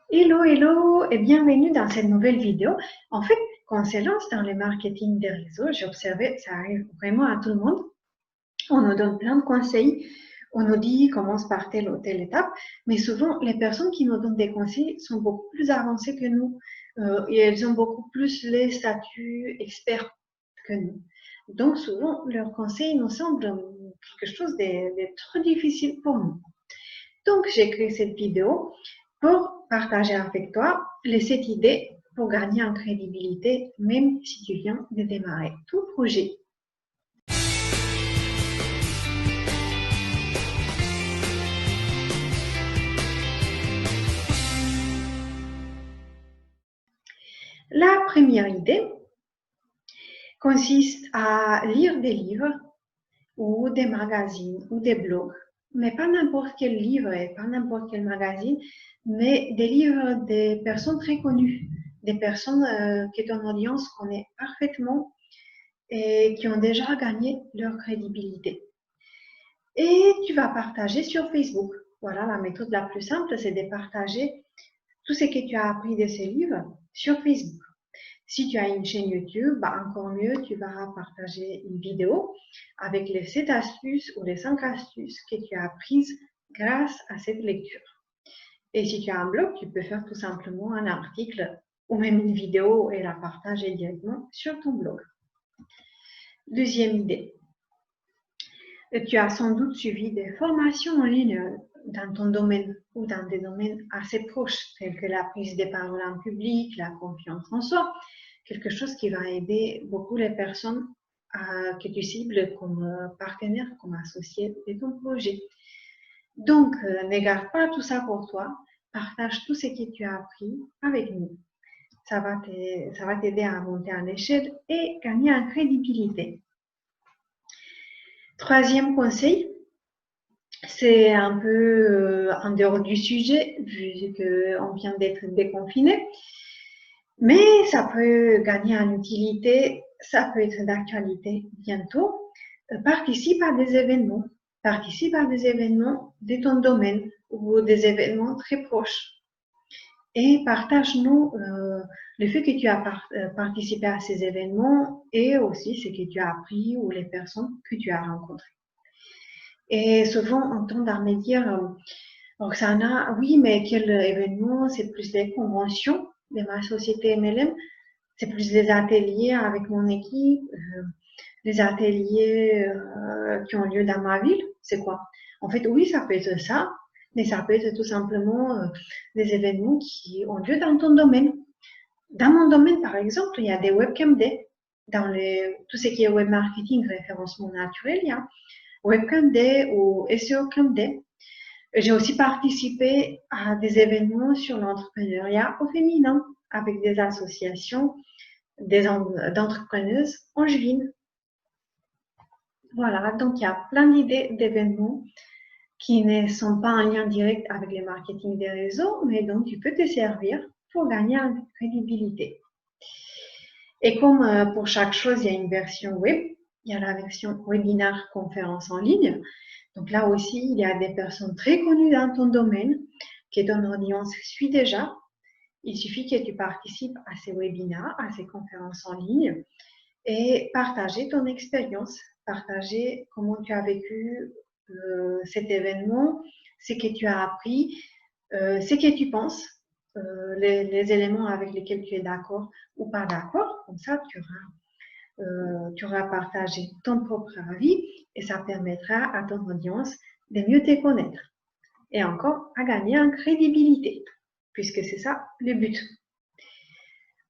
Hello, hello et bienvenue dans cette nouvelle vidéo. En fait, quand on se lance dans le marketing des réseaux, j'ai observé, ça arrive vraiment à tout le monde. On nous donne plein de conseils, on nous dit commence par telle ou telle étape, mais souvent les personnes qui nous donnent des conseils sont beaucoup plus avancées que nous et elles ont beaucoup plus les statuts experts que nous. Donc souvent leurs conseils nous semblent quelque chose de trop difficile pour nous. Donc, j'ai créé cette vidéo pour partager avec toi les 7 idées pour gagner en crédibilité, même si tu viens de démarrer ton projet. La première idée consiste à lire des livres ou des magazines ou des blogs, mais pas n'importe quel livre et pas n'importe quel magazine, mais des livres des personnes très connues, des personnes que ton audience connaît parfaitement et qui ont déjà gagné leur crédibilité. Et tu vas partager sur Facebook. Voilà, la méthode la plus simple, c'est de partager tout ce que tu as appris de ces livres sur Facebook. Si tu as une chaîne YouTube, encore mieux, tu vas partager une vidéo avec les 7 astuces ou les 5 astuces que tu as apprises grâce à cette lecture. Et si tu as un blog, tu peux faire tout simplement un article ou même une vidéo et la partager directement sur ton blog. Deuxième idée. Tu as sans doute suivi des formations en ligne dans ton domaine ou dans des domaines assez proches, tels que la prise de parole en public, la confiance en soi, quelque chose qui va aider beaucoup les personnes que tu cibles comme partenaires, comme associés de ton projet. Donc, ne garde pas tout ça pour toi, partage tout ce que tu as appris avec nous. Ça va t'aider à monter en échelle et gagner en crédibilité. Troisième conseil, c'est un peu en dehors du sujet, vu qu'on vient d'être déconfiné, mais ça peut gagner en utilité, ça peut être d'actualité bientôt. Participe à des événements, participe à des événements de ton domaine ou des événements très proches. Et partage-nous le fait que tu as participé à ces événements et aussi ce que tu as appris ou les personnes que tu as rencontrées. Et souvent, on entend à me dire, Roxana, oui, mais quel événement? C'est plus les conventions de ma société MLM, c'est plus les ateliers avec mon équipe, les ateliers qui ont lieu dans ma ville. C'est quoi? En fait, oui, ça peut être ça, mais ça peut être tout simplement des événements qui ont lieu dans ton domaine. Dans mon domaine, par exemple, il y a des webcam day. Dans tout ce qui est web marketing, référencement naturel, il y a Webcam Day ou SEO Camp Day. J'ai aussi participé à des événements sur l'entrepreneuriat au féminin avec des associations d'entrepreneuses angevines. Voilà, donc il y a plein d'idées d'événements qui ne sont pas en lien direct avec le marketing des réseaux, mais dont tu peux te servir pour gagner en crédibilité. Et comme pour chaque chose, il y a une version web, il y a la version webinaire conférence en ligne. Donc là aussi, il y a des personnes très connues dans ton domaine que ton audience suit déjà. Il suffit que tu participes à ces webinaires, à ces conférences en ligne et partager ton expérience, partager comment tu as vécu cet événement, ce que tu as appris, ce que tu penses, les éléments avec lesquels tu es d'accord ou pas d'accord. Comme ça, tu auras partagé ton propre avis et ça permettra à ton audience de mieux te connaître et encore à gagner en crédibilité, puisque c'est ça le but.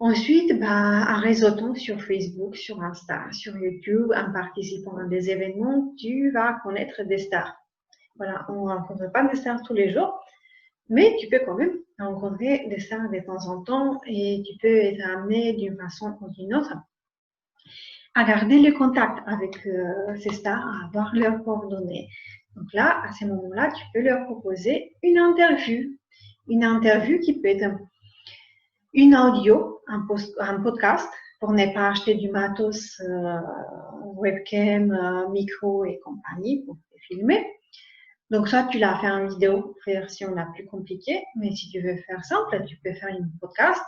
Ensuite, en réseautant sur Facebook, sur Insta, sur YouTube, en participant à des événements, tu vas connaître des stars. Voilà, on ne rencontre pas des stars tous les jours, mais tu peux quand même rencontrer des stars de temps en temps et tu peux être amené d'une façon ou d'une autre à garder le contact avec ces stars, à avoir leurs coordonnées. Donc là, à ce moment-là, tu peux leur proposer une interview. Une interview qui peut être une audio, un podcast, pour ne pas acheter du matos webcam, micro et compagnie pour te filmer. Donc, soit tu l'as fait en vidéo, version la plus compliquée, mais si tu veux faire simple, tu peux faire une podcast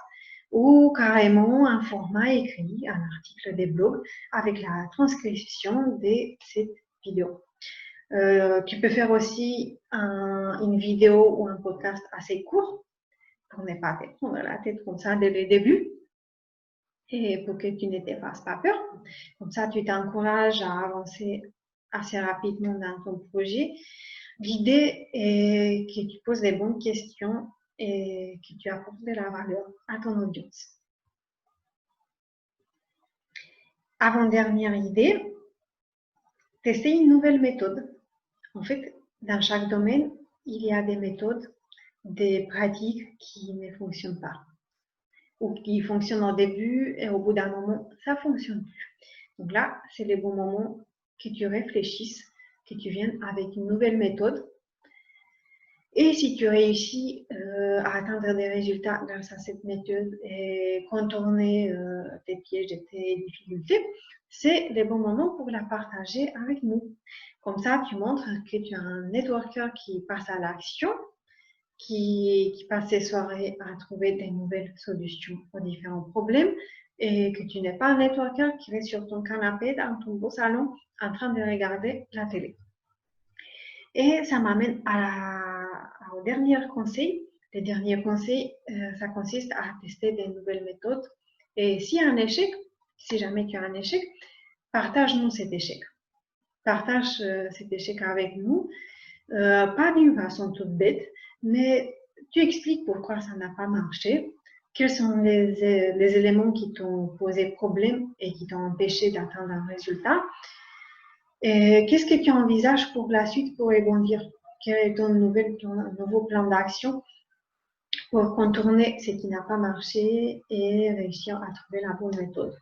ou carrément un format écrit, un article des blogs avec la transcription de cette vidéo. Tu peux faire aussi une vidéo ou un podcast assez court pour ne pas te prendre la tête comme ça dès le début et pour que tu ne te fasses pas peur. Comme ça, tu t'encourages à avancer assez rapidement dans ton projet. L'idée est que tu poses les bonnes questions et que tu apportes de la valeur à ton audience. Avant-dernière idée, tester une nouvelle méthode. En fait, dans chaque domaine, il y a des méthodes, des pratiques qui ne fonctionnent pas ou qui fonctionnent au début et au bout d'un moment, ça ne fonctionne plus. Donc là, c'est le bon moment que tu réfléchisses, que tu viennes avec une nouvelle méthode. Et si tu réussis à atteindre des résultats grâce à cette méthode et contourner tes pièges et tes difficultés, c'est le bon moment pour la partager avec nous. Comme ça, tu montres que tu as un networker qui passe à l'action, qui passe ses soirées à trouver des nouvelles solutions aux différents problèmes et que tu n'es pas un networker qui reste sur ton canapé dans ton beau salon en train de regarder la télé. Et ça m'amène au dernier conseil. Le dernier conseil, ça consiste à tester des nouvelles méthodes. Et s'il y a un échec, si jamais tu as un échec, partage-nous cet échec. Partage cet échec avec nous, pas d'une façon toute bête, mais tu expliques pourquoi ça n'a pas marché, quels sont les éléments qui t'ont posé problème et qui t'ont empêché d'atteindre un résultat. Et qu'est-ce que tu envisages pour la suite pour rebondir? Quel est ton nouveau plan d'action pour contourner ce qui n'a pas marché et réussir à trouver la bonne méthode?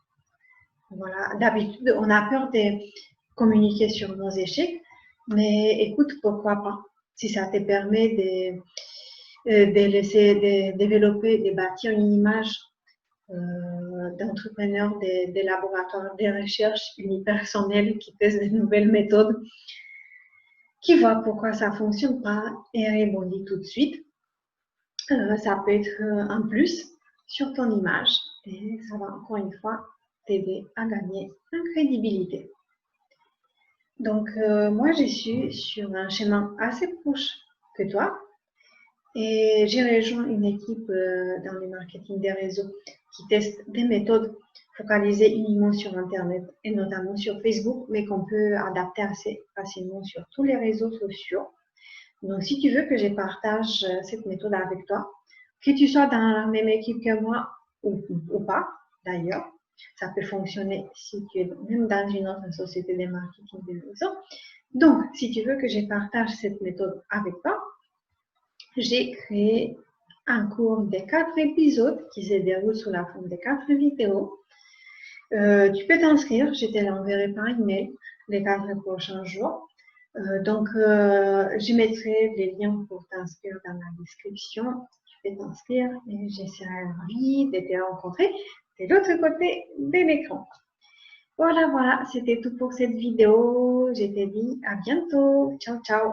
Voilà, d'habitude, on a peur de communiquer sur nos échecs, mais écoute, pourquoi pas? Si ça te permet de laisser de développer, de bâtir une image d'entrepreneurs, des laboratoires de recherche unipersonnels qui testent de nouvelles méthodes, qui voit pourquoi ça ne fonctionne pas et rebondit tout de suite. Ça peut être un plus sur ton image et ça va encore une fois t'aider à gagner en crédibilité. Donc, moi, je suis sur un chemin assez proche que toi et j'ai rejoint une équipe dans le marketing des réseaux qui teste des méthodes focalisées uniquement sur Internet et notamment sur Facebook, mais qu'on peut adapter assez facilement sur tous les réseaux sociaux. Donc, si tu veux que je partage cette méthode avec toi, que tu sois dans la même équipe que moi ou pas, d'ailleurs, ça peut fonctionner si tu es même dans une autre société de marketing des réseaux. Donc, si tu veux que je partage cette méthode avec toi, j'ai créé un cours de 4 épisodes qui se déroule sous la forme de 4 vidéos. Tu peux t'inscrire, je te l'enverrai par email les 4 prochains jours. Donc, je mettrai les liens pour t'inscrire dans la description. Tu peux t'inscrire et je serai ravie de te rencontrer de l'autre côté de l'écran. Voilà, c'était tout pour cette vidéo. Je te dis à bientôt. Ciao, ciao.